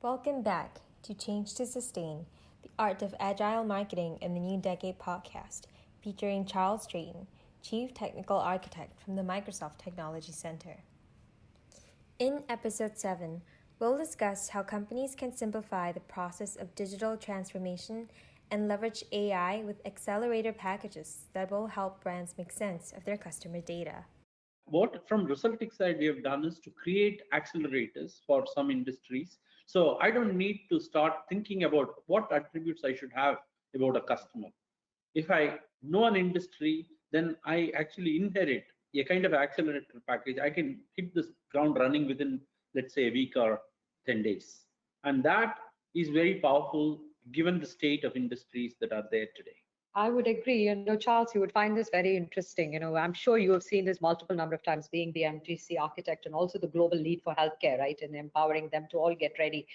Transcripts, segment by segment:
Welcome back to Change to Sustain, the Art of Agile Marketing in the New Decade podcast, featuring Charles Drayton, Chief Technical Architect from the Microsoft Technology Center. In Episode 7, we'll discuss how companies can simplify the process of digital transformation and leverage AI with accelerator packages that will help brands make sense of their customer data. What from Resulticks side we have done is to create accelerators for some industries. So I don't need to start thinking about what attributes I should have about a customer. If I know an industry, then I actually inherit a kind of accelerator package. I can hit this ground running within, let's say, a week or 10 days. And that is very powerful given the state of industries that are there today. I would agree. Charles, you would find this very interesting. I'm sure you have seen this multiple number of times being the MGC architect and also the global lead for healthcare, right? And empowering them to all get ready.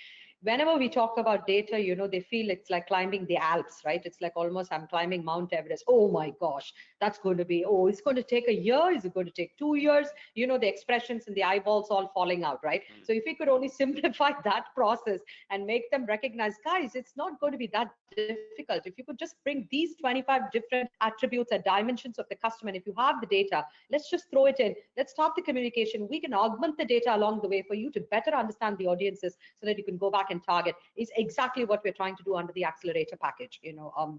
Whenever we talk about data, they feel it's like climbing the Alps, right? It's like almost I'm climbing Mount Everest. Oh my gosh, that's going to be, it's going to take a year. Is it going to take 2 years? The expressions and the eyeballs all falling out, right? So if we could only simplify that process and make them recognize, guys, it's not going to be that difficult. If you could just bring these 25 different attributes and dimensions of the customer, and if you have the data, let's just throw it in. Let's start the communication. We can augment the data along the way for you to better understand the audiences so that you can go back and target, is exactly what we're trying to do under the accelerator package,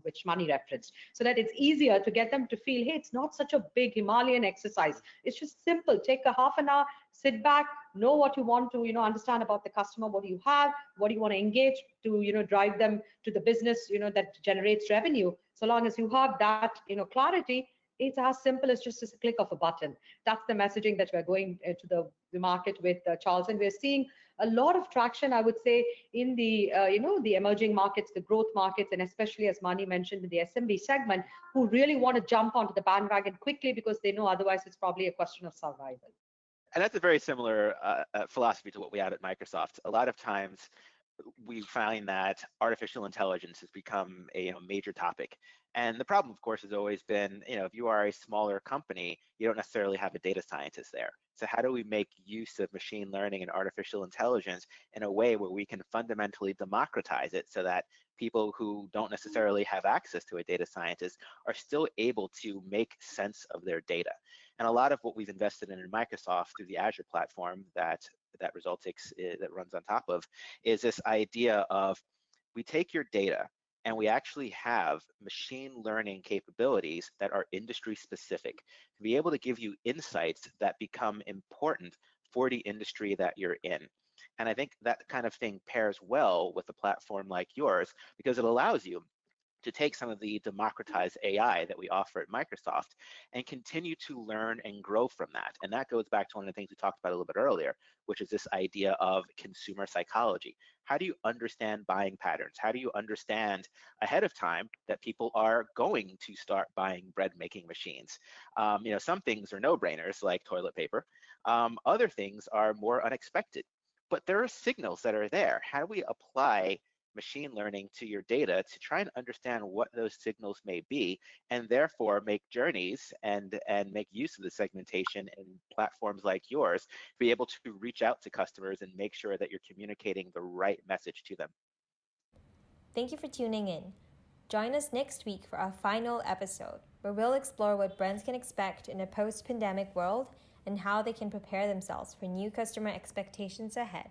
which Money referenced, so that it's easier to get them to feel, hey, it's not such a big Himalayan exercise. It's just simple. Take a half an hour, sit back, know what you want to, understand about the customer, what do you have, what do you want to engage to, drive them to the business, that generates revenue. So long as you have that, clarity, it's as simple as just a click of a button. That's the messaging that we're going to the market with, Charles. And we're seeing a lot of traction, I would say, in the, the emerging markets, the growth markets, and especially, as Mani mentioned, in the SMB segment, who really want to jump onto the bandwagon quickly because they know otherwise it's probably a question of survival. And that's a very similar philosophy to what we have at Microsoft. A lot of times, we find that artificial intelligence has become a major topic. And the problem, of course, has always been, if you are a smaller company, you don't necessarily have a data scientist there. So how do we make use of machine learning and artificial intelligence in a way where we can fundamentally democratize it so that people who don't necessarily have access to a data scientist are still able to make sense of their data? And a lot of what we've invested in Microsoft through the Azure platform that Resulticks that runs on top of is this idea of, we take your data and we actually have machine learning capabilities that are industry specific to be able to give you insights that become important for the industry that you're in. And I think that kind of thing pairs well with a platform like yours, because it allows you to take some of the democratized AI that we offer at Microsoft and continue to learn and grow from that. And that goes back to one of the things we talked about a little bit earlier, which is this idea of consumer psychology. How do you understand buying patterns? How do you understand ahead of time that people are going to start buying bread making machines? Some things are no-brainers like toilet paper. Other things are more unexpected, but there are signals that are there. How do we apply machine learning to your data to try and understand what those signals may be, and therefore make journeys and make use of the segmentation in platforms like yours, be able to reach out to customers and make sure that you're communicating the right message to them. Thank you for tuning in. Join us next week for our final episode, where we'll explore what brands can expect in a post-pandemic world and how they can prepare themselves for new customer expectations ahead.